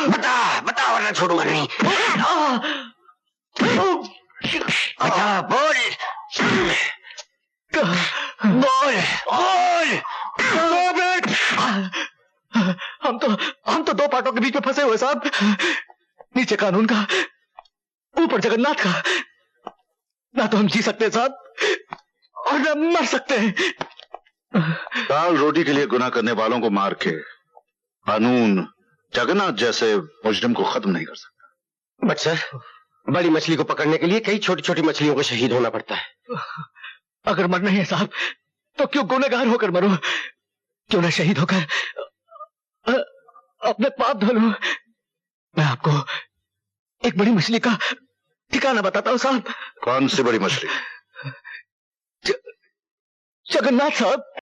बता बता वरना छोड़ूंगा नहीं। बता, बोल बोल बोल। हम तो दो पार्टों के बीच में फंसे हुए साहब, नीचे कानून का, ऊपर जगन्नाथ का। ना तो हम जी सकते साहब और ना मर सकते हैं। दाल रोटी के लिए गुनाह करने वालों को मार के कानून जगन्नाथ जैसे मुजरिम को खत्म नहीं कर सकता। बट सर, बड़ी मछली को पकड़ने के लिए कई छोटी छोटी मछलियों को शहीद होना पड़ता है। अगर मरना है साहब तो क्यों गुनहगार होकर मरो, क्यों ना शहीद होकर अपने पाप धो लूं। मैं आपको एक बड़ी मछली का ठिकाना बताता हूं साहब। कौन सी बड़ी मछली? जगन्नाथ साहब।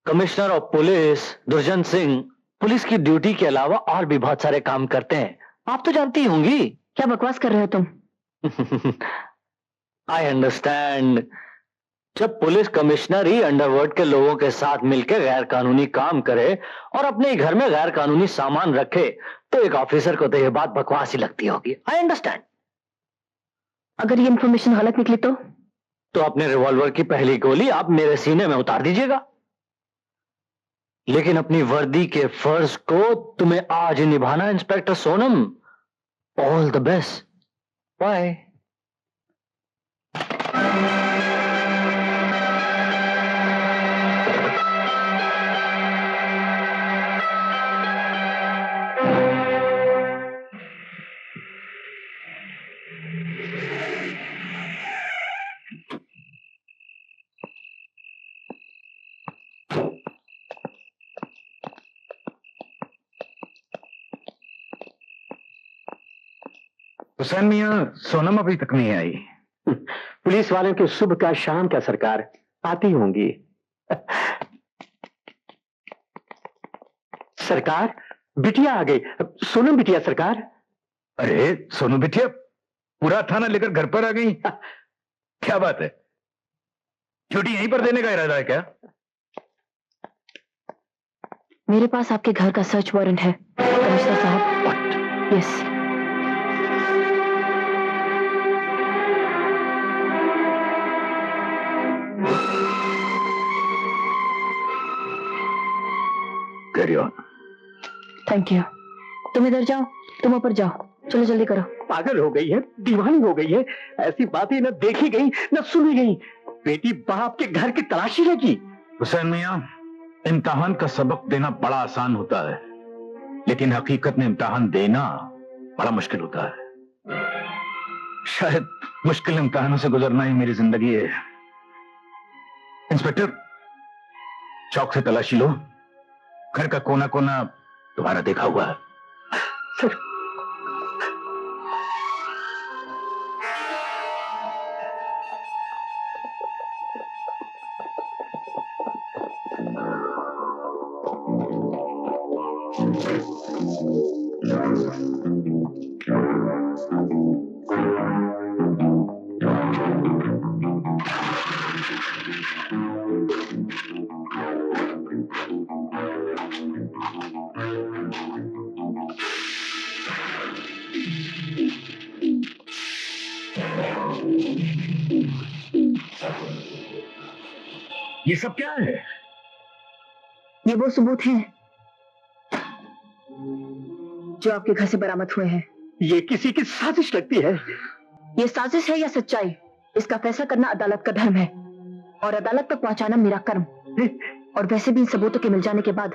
कमिश्नर ऑफ पुलिस दुर्जन सिंह पुलिस की ड्यूटी के अलावा और भी बहुत सारे काम करते हैं, आप तो जानती होंगी। क्या बकवास कर रहे हो तुम? I understand. जब पुलिस कमिश्नर ही अंडरवर्ल्ड के लोगों के साथ मिलकर गैर कानूनी काम करे और अपने घर में गैर कानूनी सामान रखे तो एक ऑफिसर को तो यह बात बकवास ही लगती होगी। I understand. अगर ये इंफॉर्मेशन गलत निकली तो अपने रिवॉल्वर की पहली गोली आप मेरे सीने में उतार दीजिएगा, लेकिन अपनी वर्दी के फर्ज को तुम्हें आज ही निभाना inspector Sonam. All the best. Bye. Hussain मियां, सोनम अभी तक नहीं आई। पुलिस वालों की सुबह का शाम क्या सरकार, आती होंगी। सरकार, बिटिया आ गई। सोनम बिटिया सरकार। अरे सोनू बिटिया पूरा थाना लेकर घर पर आ गई। क्या बात है, ड्यूटी यहीं पर देने का इरादा है क्या? मेरे पास आपके घर का सर्च वारंट है कमिश्नर साहब। Yes. Carry on. Thank you. तुम इधर जाओ, तुम ऊपर जाओ, चलो जल्दी करो। पागल हो गई है, दीवानी हो गई है। ऐसी बातें न देखी गई न सुनी गई। बेटी बाप के घर की तलाशी लगी। हुसैन मियां, इम्तिहान का सबक देना बड़ा आसान होता है, लेकिन हकीकत में इम्तिहान देना बड़ा मुश्किल होता है। शायद मुश्किल इम्तिहानों से गुजरना ही मेरी जिंदगी है। इंस्पेक्टर, चौक से तलाशी लो, घर का कोना कोना तुम्हारा देखा हुआ है। सर, ये सब क्या है? ये वो सबूत हैं जो आपके घर से बरामद हुए हैं। ये किसी की साजिश लगती है। ये साजिश है या सच्चाई, इसका फैसला करना अदालत का धर्म है और अदालत तक पहुंचाना मेरा कर्म। और वैसे भी इन सबूतों के मिल जाने के बाद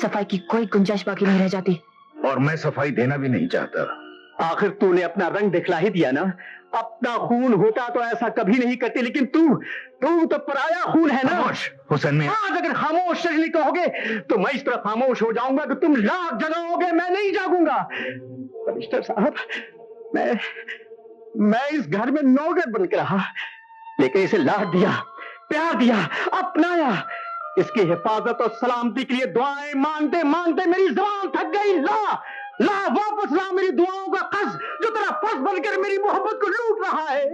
सफाई की कोई गुंजाइश बाकी नहीं रह जाती। और मैं सफाई देना भी नहीं चाहता। आखिर तूने अपना रंग दिखला ही दिया ना। अपना खून होता तो ऐसा कभी नहीं करती, लेकिन तू तो पराया खून है ना। हुसैन मियां, आज अगर खामोश नहीं कहोगे तो मैं इस तरह खामोश हो जाऊंगा कि तुम लाख जगाओगे, मैं नहीं जागूंगा। कमिश्नर साहब, मैं इस घर में नौकर बनकर रहा, लेकिन इसे लाड दिया, प्यार दिया, अपनाया। इसकी हिफाजत और सलामती के लिए दुआएं मांगते मांगते मेरी जुबान थक गई। ला वापस ला मेरी दुआओं का कर्ज, जो तेरा फर्ज बनकर मेरी मोहब्बत को लूट रहा है।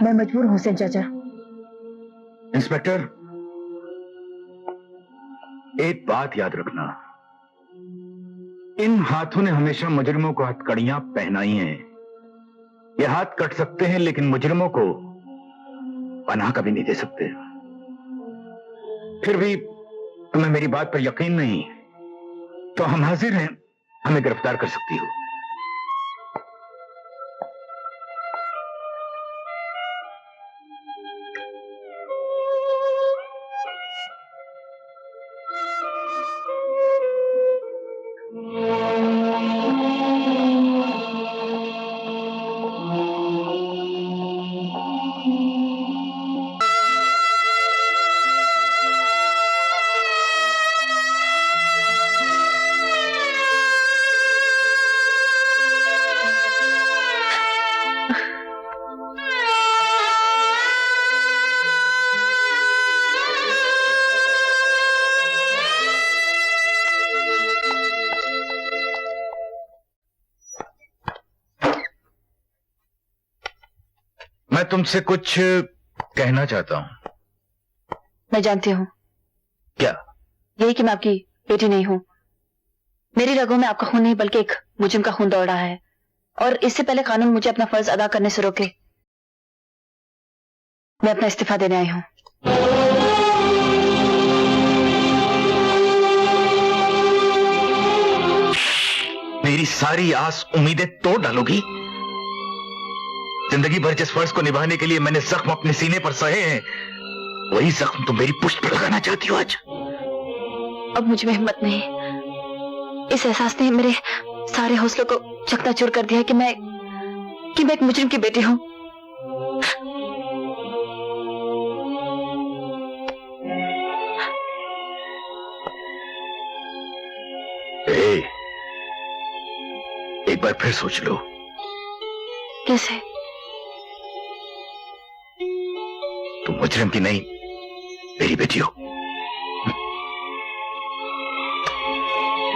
मैं मजबूर हूं हुसैन चाचा। इंस्पेक्टर, एक बात याद रखना, इन हाथों ने हमेशा मुजरिमों को हथकड़ियां पहनाई हैं। ये हाथ कट सकते हैं लेकिन मुजरिमों को पनाह कभी नहीं दे सकते। फिर भी तुम्हें मेरी बात पर यकीन नहीं तो हम हाजिर हैं, हमें गिरफ्तार कर सकती हो। मैं तुमसे कुछ कहना चाहता हूं। मैं जानती हूँ। क्या? यही कि मैं आपकी बेटी नहीं हूँ। मेरी रगों में आपका खून नहीं बल्कि एक मुजरिम का खून दौड़ रहा है, और इससे पहले कानून मुझे अपना फर्ज अदा करने से रोके, मैं अपना इस्तीफा देने आई हूँ। मेरी सारी आस उम्मीदें तोड़ डालोगी? जिंदगी भर जिस फर्ज को निभाने के लिए मैंने जख्म अपने सीने पर सहे हैं, वही जख्म तुम मेरी पुष्ट पर लगाना चाहती हो आज? अब मुझ में हिम्मत नहीं। इस एहसास ने मेरे सारे हौसलों को चकनाचूर कर दिया है कि मैं एक मुजरिम की बेटी हूँ। एक बार फिर सोच लो। कैसे? तुम मुजरिम की नहीं, मेरी बेटी हो।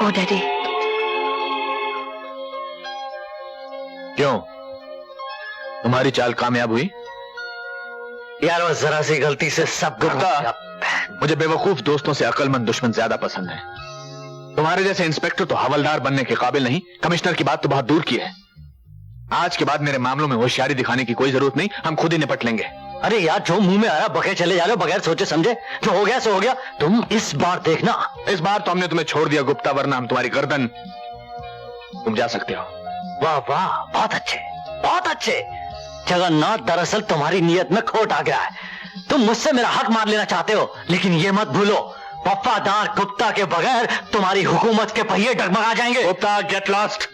ओ डैडी। क्यों, तुम्हारी चाल कामयाब हुई? यार वो जरा सी गलती से सब गुप्ता, मुझे बेवकूफ दोस्तों से अक्लमंद दुश्मन ज्यादा पसंद है। तुम्हारे जैसे इंस्पेक्टर तो हवलदार बनने के काबिल नहीं, कमिश्नर की बात तो बहुत दूर की है। आज के बाद मेरे मामलों में होशियारी दिखाने की कोई जरूरत नहीं, हम खुद ही निपट लेंगे। अरे यार, जो मुंह में आया बगैर चले जा रहे हो, बगैर सोचे समझे। जो हो गया सो हो गया। तुम इस बार देखना। इस बार तो हमने तुम्हें छोड़ दिया गुप्ता, वरना हम तुम्हारी गर्दन। तुम जा सकते हो। वाह वाह, बहुत अच्छे, बहुत अच्छे। जगन्नाथ, दरअसल तुम्हारी नीयत में खोट आ गया है। तुम मुझसे मेरा हक मार लेना चाहते हो, लेकिन ये मत भूलो, वफादार गुप्ता के बगैर तुम्हारी हुकूमत के पहिए डगमगा जाएंगे। Gupta, get lost.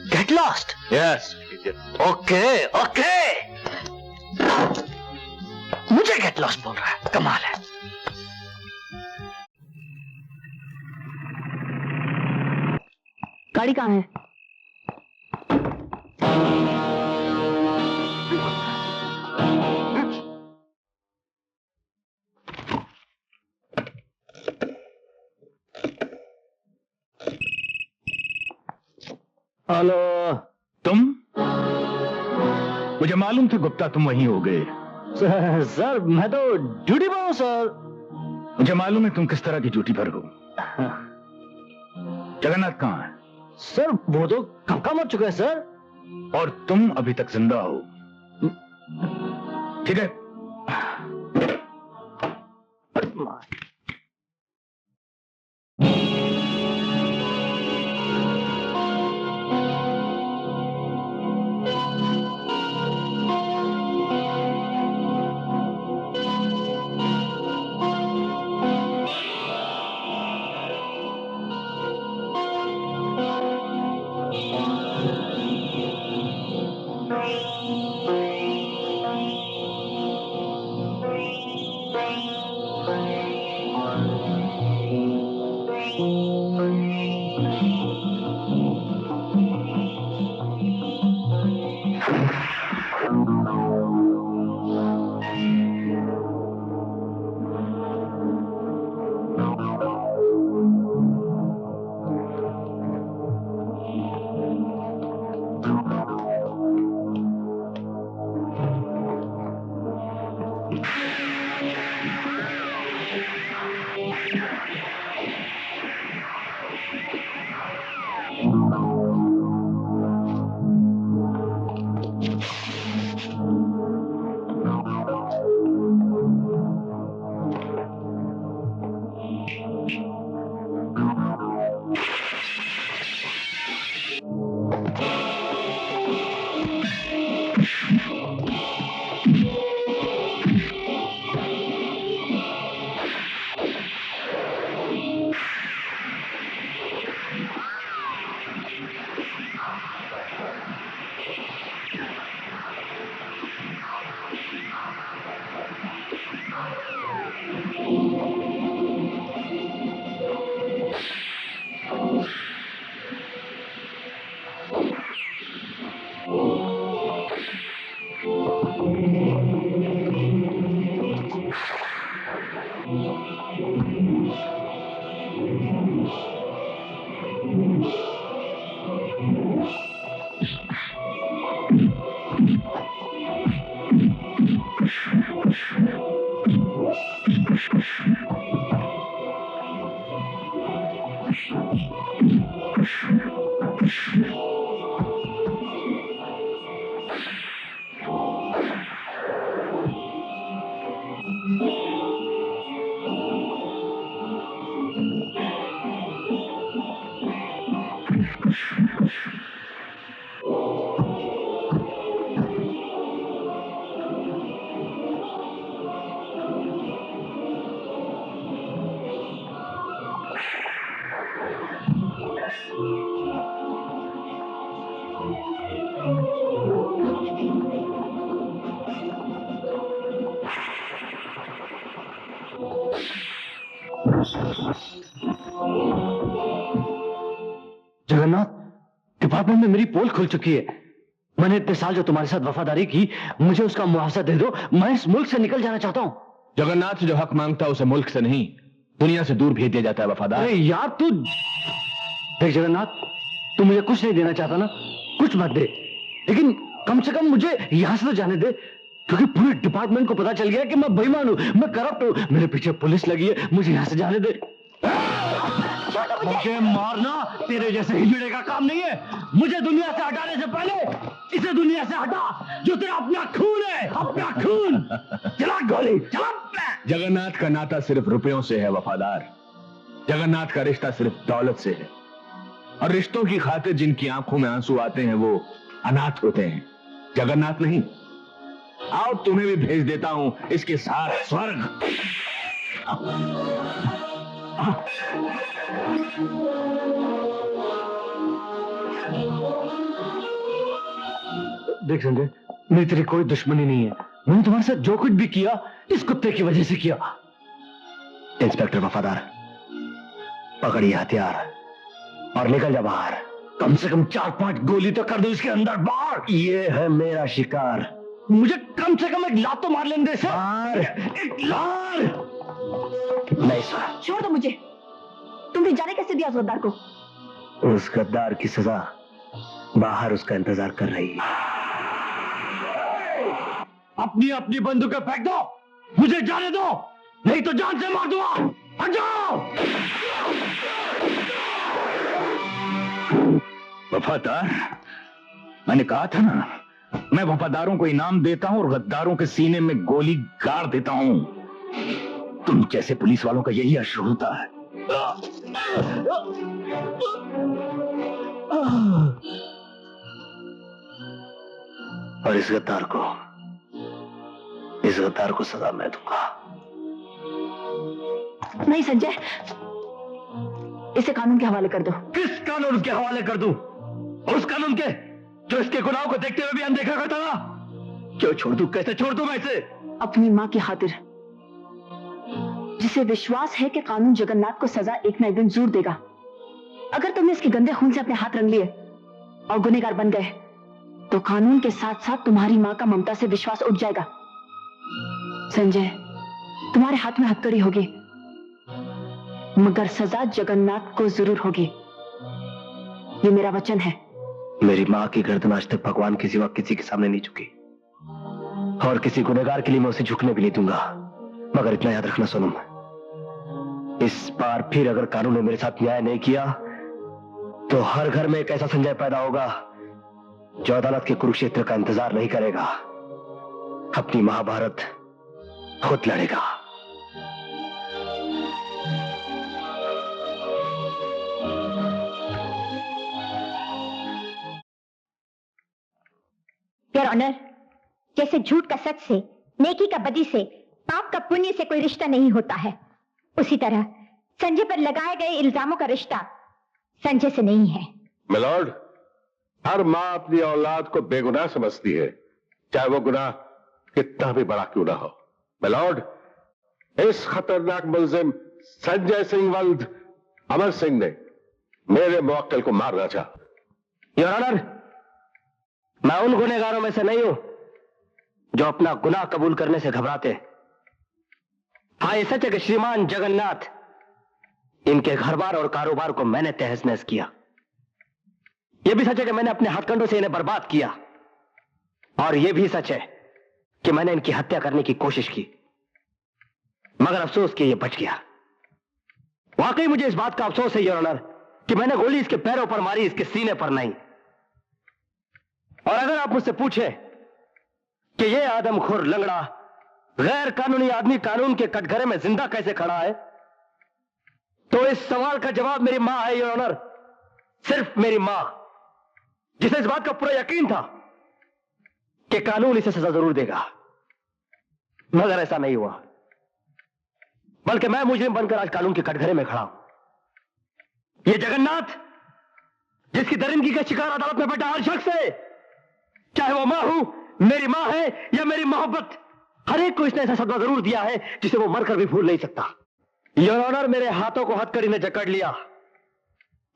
Get lost? Yes. Okay okay. मुझे गेट लॉस्ट बोल रहा है, कमाल है। गाड़ी कहाँ है? हेलो। तुम? मुझे मालूम था गुप्ता तुम वहीं हो गए। सर मैं तो ड्यूटी पर हूं सर। मुझे मालूम है तुम किस तरह की ड्यूटी पर हो। जगन्नाथ कहाँ है? सर वो तो कब का मर चुका है सर। और तुम अभी तक जिंदा हो। ठीक है, जगन्नाथ, डिपार्टमेंट में मेरी पोल खुल चुकी है। मैंने इतने साल जो तुम्हारे साथ वफादारी की, मुझे उसका मुआवजा दे दो। मैं इस मुल्क से निकल जाना चाहता हूं। जगन्नाथ जो हक मांगता है उसे मुल्क से नहीं दुनिया से दूर भेज दिया जाता है वफादार। अरे यार तू देख जगन्नाथ, तू मुझे कुछ नहीं देना चाहता ना, कुछ मत दे, लेकिन कम से कम मुझे यहां से तो जाने दे, क्योंकि पूरे डिपार्टमेंट को पता चल गया कि मैं बेईमान हूं, मैं करप्ट हूं, मेरे पीछे पुलिस लगी है। मुझे यहां से जाने दे। मुझे मारना तेरे जैसे हिजड़े का काम नहीं है। मुझे दुनिया से हटाने से पहले इसे दुनिया से हटा, जो तेरा अपना खून है, अपना खून। चला गोली, चला। जगन्नाथ का नाता सिर्फ रुपयों से है वफादार। जगन्नाथ का रिश्ता सिर्फ दौलत से है, और रिश्तों की खातिर जिनकी आंखों में आंसू आते हैं वो अनाथ होते हैं, जगन्नाथ नहीं। आओ तुम्हें भी भेज देता हूं इसके साथ स्वर्ग। देख संजय, मेरी तेरी कोई दुश्मनी नहीं है। मैंने तुम्हारे साथ जो कुछ भी किया इस कुत्ते की वजह से किया। इंस्पेक्टर वफादार, पकड़िए हथियार और निकल जा बाहर। कम से कम 4-5 गोली तो कर दो इसके अंदर बाहर। ये है मेरा शिकार। मुझे कम से कम एक लात तो मार लेने दे सर। मार। एक लात। नहीं सर। छोड़ दो मुझे। तुमने जाने कैसे दिया उस गद्दार को? उस गद्दार की सजा बाहर उसका इंतजार कर रही है। अपनी अपनी बंदूकें फेंक दो, मुझे जाने दो, नहीं तो जान से मार दूंगा। हट जाओ। वफादार, मैंने कहा था ना, मैं वफादारों को इनाम देता हूं और गद्दारों के सीने में गोली गाड़ देता हूं। तुम जैसे पुलिस वालों का यही अश्र होता है। और इस गद्दार को सजा मैं दूंगा। नहीं संजय, इसे कानून के हवाले कर दो। किस कानून के हवाले कर दूं? उस कानून के जो इसके गुनाहों को देखते हुए भी अनदेखा करता था। क्यों छोड़ दूं? कैसे छोड़ दूं मैं इसे? अपनी मां की खातिर, जिसे विश्वास है कि कानून जगन्नाथ को सजा एक ना एक दिन जरूर देगा। अगर तुमने इसके गंदे खून से अपने हाथ रंग लिए और गुनहगार बन गए, तो कानून के साथ साथ तुम्हारी मां का ममता से विश्वास उठ जाएगा। संजय, तुम्हारे हाथ में हथकड़ी होगी, मगर सजा जगन्नाथ को जरूर होगी। ये मेरा वचन है। मेरी मां की गर्दन आज तक भगवान के सिवा किसी के सामने नहीं झुकी, और किसी गुनहगार के लिए मैं उसे झुकने भी नहीं दूंगा। मगर इतना याद रखना सोनम, इस बार फिर अगर कानून ने मेरे साथ न्याय नहीं किया तो हर घर में एक ऐसा संजय पैदा होगा जो अदालत के कुरुक्षेत्र का इंतजार नहीं करेगा, अपनी महाभारत खुद लड़ेगा। योर ऑनर, जैसे झूठ का सच से, नेकी का बदी से, पाप का पुण्य से कोई रिश्ता नहीं होता है, उसी तरह संजय पर लगाए गए इल्जामों का रिश्ता संजय से नहीं है। मिलॉर्ड, हर मां अपनी औलाद को बेगुनाह समझती है, चाहे वो गुनाह कितना भी बड़ा क्यों ना हो। मिलॉर्ड, इस खतरनाक मुलजिम संजय सिंह वल्द अमर सिंह ने मेरे मुवक्किल को मारना चाहा। योर ऑनर, मैं उन गुनहगारों में से नहीं हूं जो अपना गुनाह कबूल करने से घबराते। हाँ, ये सच है कि श्रीमान जगन्नाथ, इनके घर बार और कारोबार को मैंने तहस नहस किया। यह भी सच है कि मैंने अपने हथकंडों से इन्हें बर्बाद किया। और यह भी सच है कि मैंने इनकी हत्या करने की कोशिश की, मगर अफसोस कि यह बच गया। वाकई मुझे इस बात का अफसोस है योर ऑनर कि मैंने गोली इसके पैरों पर मारी, इसके सीने पर नहीं। और अगर आप मुझसे पूछे कि यह आदमखोर लंगड़ा गैर कानूनी आदमी कानून के कटघरे में जिंदा कैसे खड़ा है, तो इस सवाल का जवाब मेरी मां है योर ऑनर, सिर्फ मेरी मां, जिसे इस बात का पूरा यकीन था कि कानून इसे सजा जरूर देगा। मगर ऐसा नहीं हुआ, बल्कि मैं मुजरिम बनकर आज कानून के कटघरे में खड़ा हूं। यह जगन्नाथ, जिसकी दरिंदगी का शिकार अदालत में बैठा हर शख्स है, चाहे वो मां हूं, मेरी मां है या मेरी मोहब्बत, हर एक को इसने ऐसा सदमा जरूर दिया है जिसे वो मरकर भी भूल नहीं सकता। योर ऑनर, मेरे हाथों को हथकड़ी ने जकड़ लिया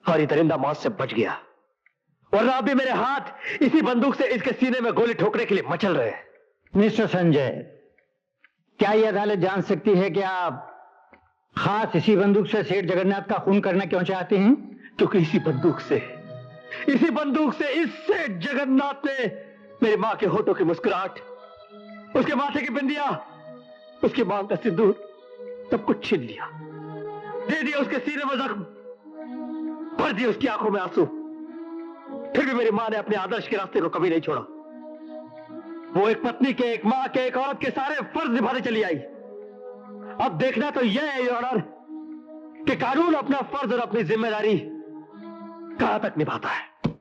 और ये दरिंदा मौत से बच गया, वरना अभी मेरे हाथ इसी बंदूक से इसके सीने में गोली ठोकने के लिए मचल रहे हैं। मिस्टर संजय, क्या यह अदालत जान सकती है कि आप खास इसी बंदूक से सेठ जगन्नाथ का खून करना क्यों चाहते हैं? क्योंकि इसी बंदूक से इस सेठ जगन्नाथ ने मेरी मां के होठों की मुस्कुराहट, उसके माथे की बिंदिया, उसकी मांग का सिंदूर, सब कुछ छीन लिया, दे दिया उसके सीने में जख्म, भर दिए उसकी आंखों में आंसू। फिर भी मेरी मां ने अपने आदर्श के रास्ते को कभी नहीं छोड़ा। वो एक पत्नी के, एक मां के, एक औरत के सारे फर्ज निभाने चली आई। अब देखना तो यह है योर ऑनर कि कानून अपना फर्ज और अपनी जिम्मेदारी कहां तक निभाता है।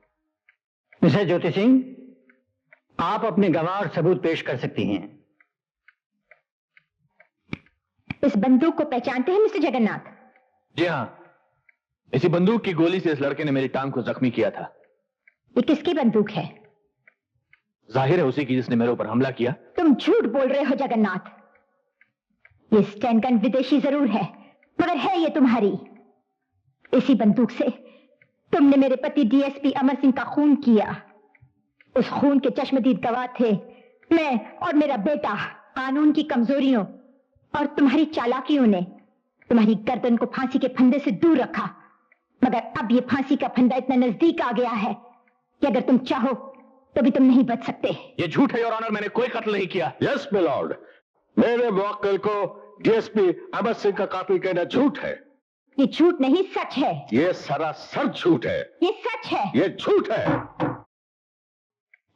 मिस्टर ज्योति सिंह, आप अपने गवाह और सबूत पेश कर सकती हैं। इस बंदूक को पहचानते हैं मिस्टर जगन्नाथ? जी हाँ, इसी बंदूक की गोली से इस लड़के ने मेरी टांग को जख्मी किया था। ये किसकी बंदूक है? जाहिर है उसी की जिसने मेरे ऊपर हमला किया। तुम झूठ बोल रहे हो जगन्नाथ। ये स्टैन गन विदेशी जरूर है, मगर है ये तुम्हारी। इसी बंदूक से तुमने मेरे पति डीएसपी अमर सिंह का खून किया। उस खून के चश्मदीद गवाह थे मैं और मेरा बेटा। कानून की कमजोरियों और तुम्हारी चालाकियों ने तुम्हारी गर्दन को फांसी के फंदे से दूर रखा, मगर अब ये फांसी का फंदा इतना नजदीक आ गया है कि अगर तुम चाहो तो भी तुम नहीं बच सकते। ये झूठ है योर ऑनर, मैंने कोई कत्ल नहीं किया। यस माय लॉर्ड, मेरे मुवक्किल को डीएसपी अमर सिंह का कातिल कहना झूठ है। ये झूठ नहीं, सच है। ये सरासर झूठ है। ये सच है। ये झूठ है।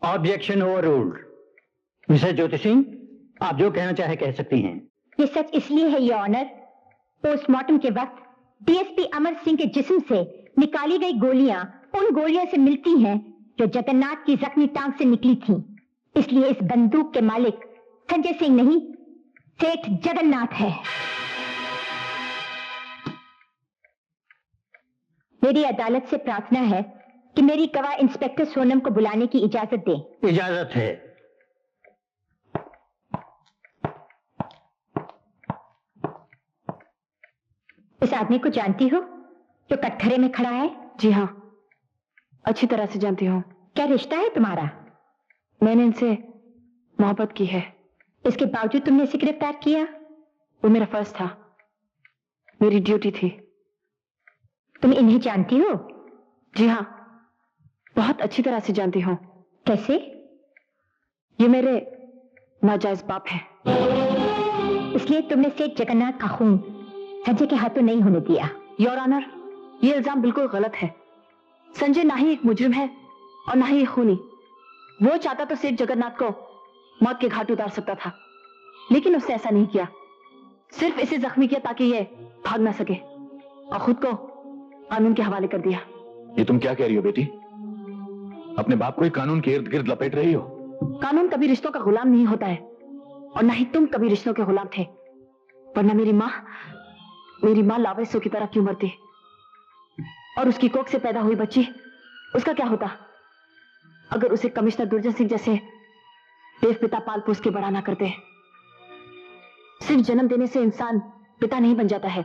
Objection over ruled. Mister Jyoti Singh, आप जो कहना चाहे कह सकती हैं। ये सच इसलिए है योर ऑनर, पोस्टमार्टम के वक्त डीएसपी अमर सिंह के जिस्म से निकाली गई गोलियां उन गोलियों से मिलती हैं जो जगन्नाथ की जख्मी टांग से निकली थीं। इसलिए इस बंदूक के मालिक संजय सिंह नहीं, सेठ जगन्नाथ है। मेरी अदालत से प्रार्थना है कि मेरी गवाह इंस्पेक्टर सोनम को बुलाने की इजाजत दें। इजाजत है। इस आदमी को जानती हो जो कटघरे में खड़ा है? जी हाँ, अच्छी तरह से जानती हूँ। क्या रिश्ता है तुम्हारा? मैंने इनसे मोहब्बत की है। इसके बावजूद तुमने इसे गिरफ्तार किया? वो मेरा फर्ज था, मेरी ड्यूटी थी। तुम इन्हें जानती हो? जी हाँ, बहुत अच्छी तरह से जानती हूँ। कैसे? ये मेरे नाजायज बाप है। इसलिए तुमने सेठ जगन्नाथ का खून संजय के हाथों नहीं होने दिया। योर ऑनर, ये इल्जाम बिल्कुल गलत है। संजय ना ही एक मुजरिम है और ना ही एक खूनी। वो चाहता तो सेठ जगन्नाथ को मौत के घाट उतार सकता था, लेकिन उसने ऐसा नहीं किया। सिर्फ इसे जख्मी किया ताकि ये भाग ना सके और खुद को कानून के हवाले कर दिया। ये तुम क्या कह रही हो बेटी? अपने बाप को ही कानून के इर्द गिर्द लपेट रही हो। कानून कभी रिश्तों का गुलाम नहीं होता है और ना ही तुम कभी रिश्तों के गुलाम थे, वरना मेरी माँ लावेसों की तरह क्यों मरती? और उसकी कोख से पैदा हुई बच्ची, उसका क्या होता अगर उसे कमिश्नर दुर्जन सिंह जैसे देव पिता पाल पोस के बड़ा ना करते? सिर्फ जन्म देने से इंसान पिता नहीं बन जाता है,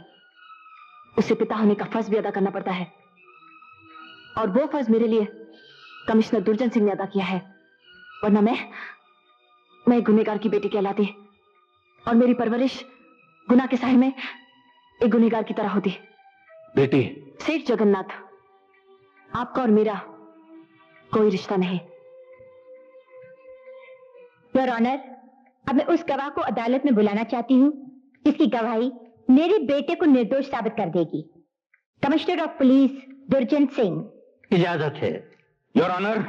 उसे पिता होने का फर्ज भी अदा करना पड़ता है। और वो फर्ज मेरे लिए कमिश्नर दुर्जन सिंह ने अदा किया है, वरना मैं गुनहगार की बेटी कहलाती और मेरी परवरिश गुनाह के साए में एक गुनहगार की तरह होती। बेटी, सेठ जगन्नाथ, आपका और मेरा कोई रिश्ता नहीं। योर ऑनर, अब मैं उस गवाह को अदालत में बुलाना चाहती हूँ जिसकी गवाही मेरे बेटे को निर्दोष साबित कर देगी। कमिश्नर ऑफ पुलिस दुर्जन सिंह। इजाजत है। योर ऑनर,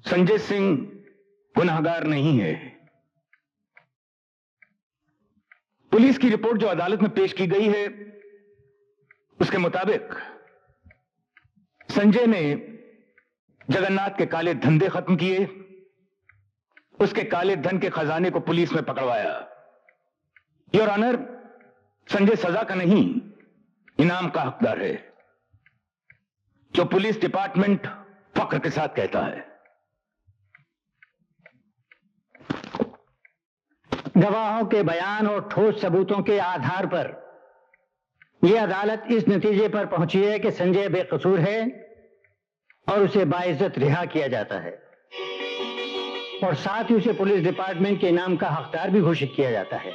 संजय सिंह गुनहगार नहीं है। पुलिस की रिपोर्ट जो अदालत में पेश की गई है उसके मुताबिक संजय ने जगन्नाथ के काले धंधे खत्म किए, उसके काले धन के खजाने को पुलिस में पकड़वाया। योर ऑनर, संजय सजा का नहीं इनाम का हकदार है, जो पुलिस डिपार्टमेंट फख्र के साथ कहता है। गवाहों के बयान और ठोस सबूतों के आधार पर यह अदालत इस नतीजे पर पहुंची है कि संजय बेकसूर है और उसे बाइज्जत रिहा किया जाता है, और साथ ही उसे पुलिस डिपार्टमेंट के इनाम का हकदार भी घोषित किया जाता है।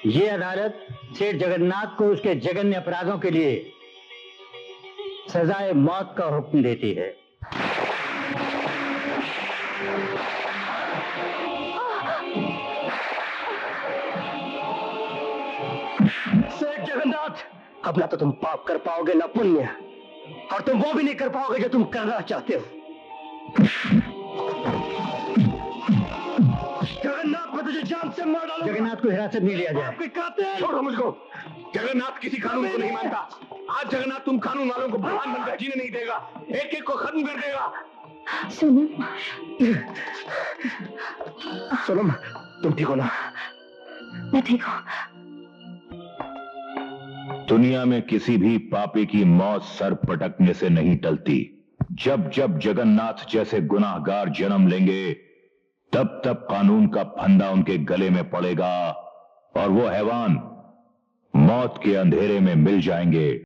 यह अदालत सेठ जगन्नाथ को उसके जघन्य अपराधों के लिए सजाए मौत का हुक्म देती है। सेठ जगन्नाथ, अब ना तो तुम पाप कर पाओगे ना पुण्य, और तुम वो भी नहीं कर पाओगे जो तुम करना चाहते हो। जगन्नाथ, मैं तुझे जान से मार डालूंगा। जगन्नाथ को हिरासत में लिया जाए। आपके कातिल। छोड़ो मुझको। जगन्नाथ किसी कानून को नहीं मानता। आज जगन्नाथ तुम कानून वालों को भगवान बनकर जीने नहीं देगा, एक एक को खत्म कर देगा। सोनम, तुम ठीक हो ना? मैं ठीक हूँ। दुनिया में किसी भी पापी की मौत सर पटकने से नहीं टलती। जब जब जगन्नाथ जैसे गुनाहगार जन्म लेंगे, तब तब कानून का फंदा उनके गले में पड़ेगा और वो हैवान मौत के अंधेरे में मिल जाएंगे।